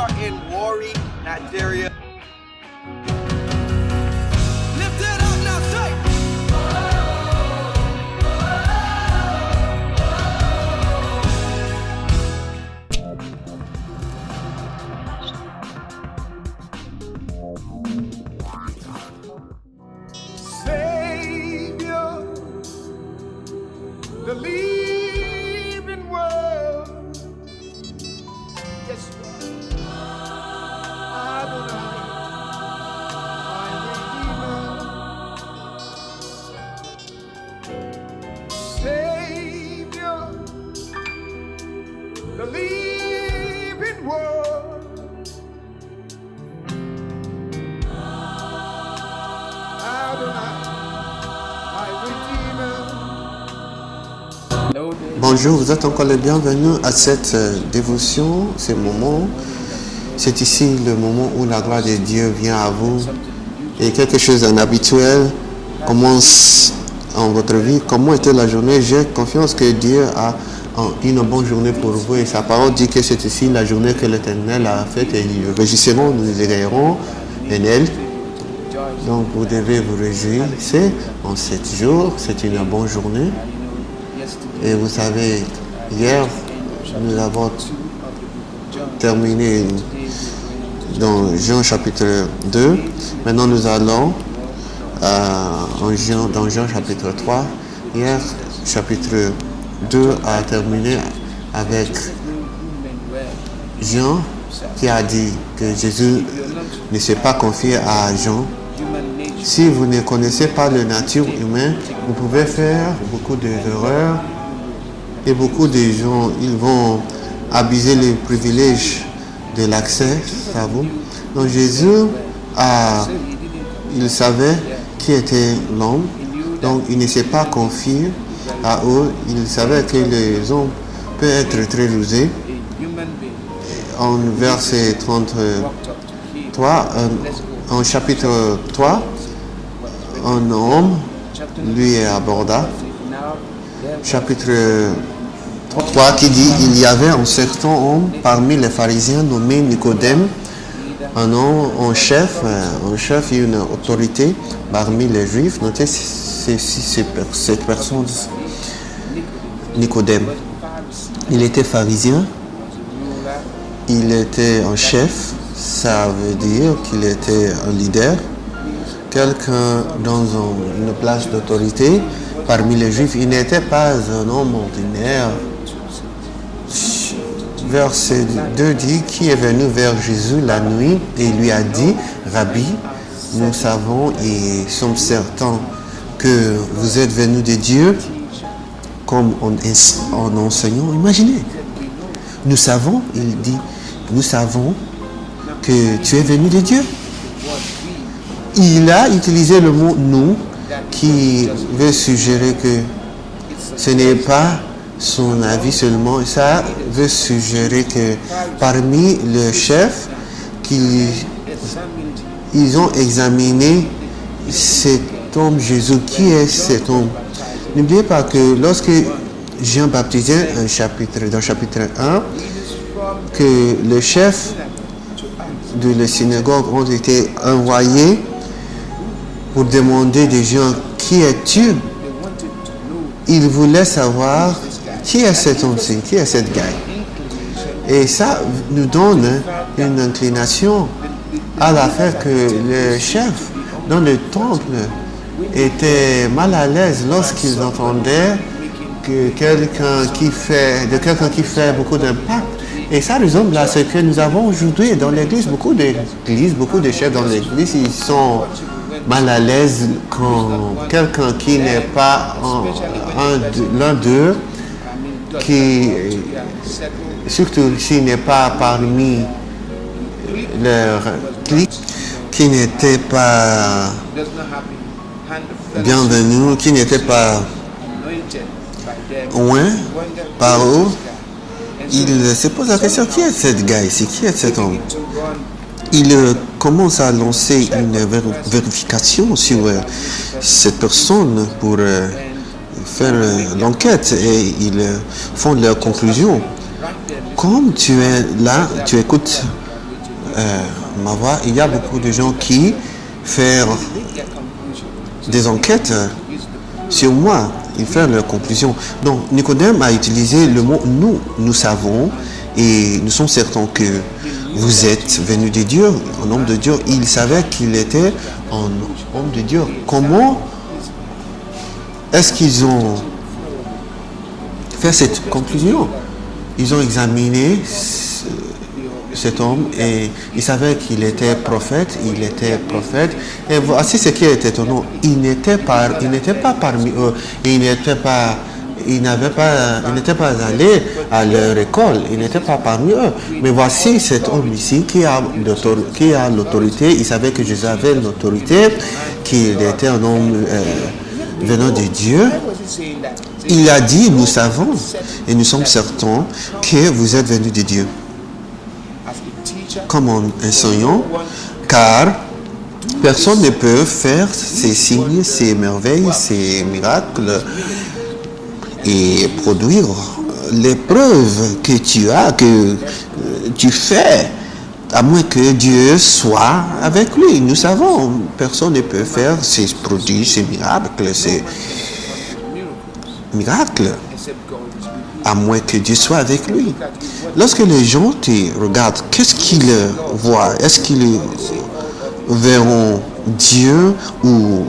are in Warri, Nigeria. Lift it up now, say. Savior, the living word. Yes, Lord. Adonai, my Redeemer. Savior, the living word. Adonai, my Redeemer. Bonjour, vous êtes encore les bienvenus à cette dévotion, ce moment. C'est ici le moment où la gloire de Dieu vient à vous et quelque chose d'inhabituel commence en votre vie. Comment était la journée? J'ai confiance que Dieu a une bonne journée pour vous et sa parole dit que c'est ici la journée que l'Éternel a faite et nous réjouirons, nous nous éveillerons en elle. Donc vous devez vous réjouir. C'est en 7 jours, c'est une bonne journée. Et vous savez, hier, nous avons terminé dans Jean chapitre 2. Maintenant, nous allons dans Jean chapitre 3. Hier, chapitre 2 a terminé avec Jean qui a dit que Jésus ne s'est pas confié à Jean. Si vous ne connaissez pas la nature humaine, vous pouvez faire beaucoup d'erreurs. Et beaucoup de gens, ils vont abuser les privilèges de l'accès à vous. Donc Jésus, il savait qui était l'homme. Donc il ne s'est pas confié à eux. Il savait que les hommes peuvent être très rusés. En verset 33, en chapitre 3, un homme lui aborda. Chapitre 3 qui dit il y avait un certain homme parmi les pharisiens nommé Nicodème, un homme, un chef et une autorité parmi les juifs. Notez cette personne, Nicodème. Il était pharisien, il était un chef, ça veut dire qu'il était un leader, quelqu'un dans une place d'autorité. Parmi les Juifs, il n'était pas un homme ordinaire. Verset 2 dit, qui est venu vers Jésus la nuit et lui a dit, Rabbi, nous savons et sommes certains que vous êtes venu de Dieu, comme en enseignant. Imaginez, nous savons, il dit, nous savons que tu es venu de Dieu. Il a utilisé le mot nous, qui veut suggérer que ce n'est pas son avis seulement. Ça veut suggérer que parmi les chefs, ils ont examiné cet homme Jésus. Qui est cet homme? N'oubliez pas que lorsque Jean baptisait dans chapitre 1, que les chefs de la synagogue ont été envoyés pour demander des gens, qui es-tu? Ils voulaient savoir qui est cet homme-ci, qui est cette gars. Et ça nous donne une inclination à la fait que les chefs dans le temple étaient mal à l'aise lorsqu'ils entendaient que quelqu'un qui fait beaucoup d'impact. Et ça ressemble à ce que nous avons aujourd'hui dans l'église. Beaucoup de chefs dans l'église, ils sont mal à l'aise quand quelqu'un qui n'est pas l'un d'eux, surtout s'il n'est pas parmi leurs clics, qui n'était pas bienvenu, qui n'était pas loin par eux, il se pose la question, qui est cette gars ici, qui est cet homme? Il commence à lancer une vérification sur cette personne pour faire l'enquête et ils font leur conclusion. Comme tu es là, tu écoutes ma voix, il y a beaucoup de gens qui font des enquêtes sur moi. Ils font leurs conclusions. Donc, Nicodème a utilisé le mot « nous savons » et nous sommes certains que vous êtes venus de Dieu, un homme de Dieu. Il savait qu'il était un homme de Dieu. Comment est-ce qu'ils ont fait cette conclusion? Ils ont examiné cet homme et ils savaient qu'il était prophète, et voici ce qui est étonnant, il n'était pas parmi eux, il n'était pas allé à leur école, il n'était pas parmi eux, mais voici cet homme ici qui a l'autorité. Il savait que Jésus avait l'autorité, qu'il était un homme venant de Dieu. Il a dit, nous savons et nous sommes certains que vous êtes venus de Dieu. Comme enseignant, car personne ne peut faire ces signes, ces merveilles, ces miracles et produire les preuves que tu as, que tu fais, à moins que Dieu soit avec lui. Nous savons, personne ne peut faire ces prodiges, ces miracles, à moins que Dieu soit avec lui. Lorsque les gens te regardent, qu'est-ce qu'ils voient? Est-ce qu'ils verront Dieu ou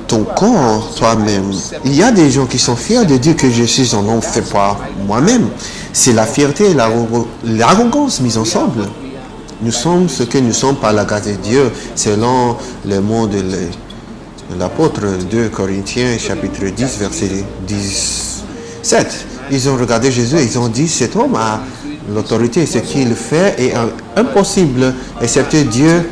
ton corps, toi-même? Il y a des gens qui sont fiers de dire que je suis un homme fait par moi-même. C'est la fierté et l'arrogance mise ensemble. Nous sommes ce que nous sommes par la grâce de Dieu, selon le mot de l'apôtre 2 Corinthiens, chapitre 10, verset 17. Ils ont regardé Jésus et ils ont dit, cet homme a l'autorité, ce qu'il fait est impossible, excepté Dieu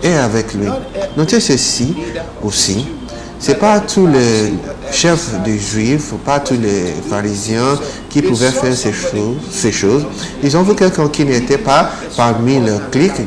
est avec lui. Notez ceci aussi, c'est pas tous les chefs des Juifs, pas tous les pharisiens qui pouvaient faire ces choses. Ils ont vu quelqu'un qui n'était pas parmi leur clique,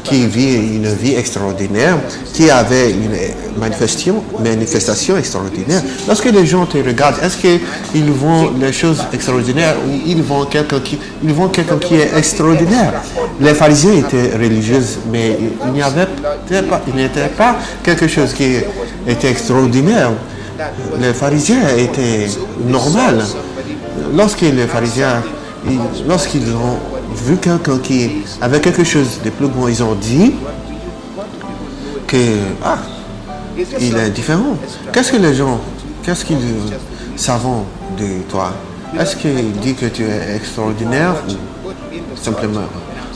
qui vit une vie extraordinaire, qui avait une manifestation extraordinaire. Lorsque les gens te regardent, est-ce qu'ils voient les choses extraordinaires ou ils voient quelqu'un qui est extraordinaire? Les pharisiens étaient religieux, mais il n'était pas quelque chose qui était extraordinaire. Les pharisiens étaient normaux. Lorsque les pharisiens, lorsqu'ils ont vu quelqu'un qui avait quelque chose de plus grand, ils ont dit que il est différent. Qu'est-ce qu'ils savent de toi? Est-ce qu'il dit que tu es extraordinaire ou simplement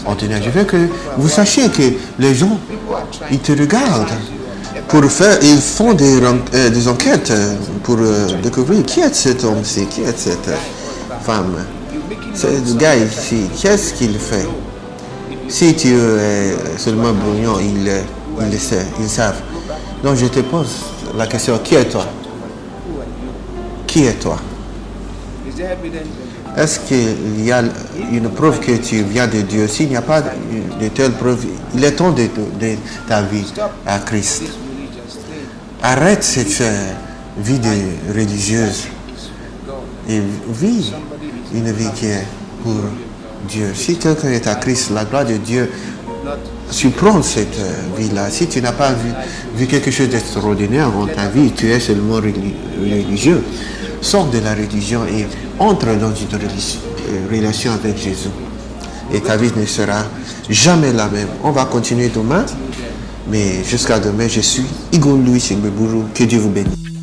ordinaire? Je veux que vous sachiez que les gens, ils te regardent ils font des enquêtes pour découvrir qui est cet homme-ci, qui est cette femme. Ce gars ici, qu'est-ce qu'il fait? Si tu es seulement brouillon, ils le savent, ils savent. Donc je te pose la question, qui est toi? Qui est toi? Est-ce qu'il y a une preuve que tu viens de Dieu? S'il n'y a pas de telle preuve, il est temps de ta vie à Christ. Arrête cette vie de religieuse et vis une vie qui est pour Dieu. Si quelqu'un est à Christ, la gloire de Dieu surprend cette vie-là. Si tu n'as pas vu quelque chose d'extraordinaire dans ta vie, tu es seulement religieux. Sors de la religion et entre dans une relation avec Jésus. Et ta vie ne sera jamais la même. On va continuer demain. Mais jusqu'à demain, je suis Igor Louis Singbebourou. Que Dieu vous bénisse.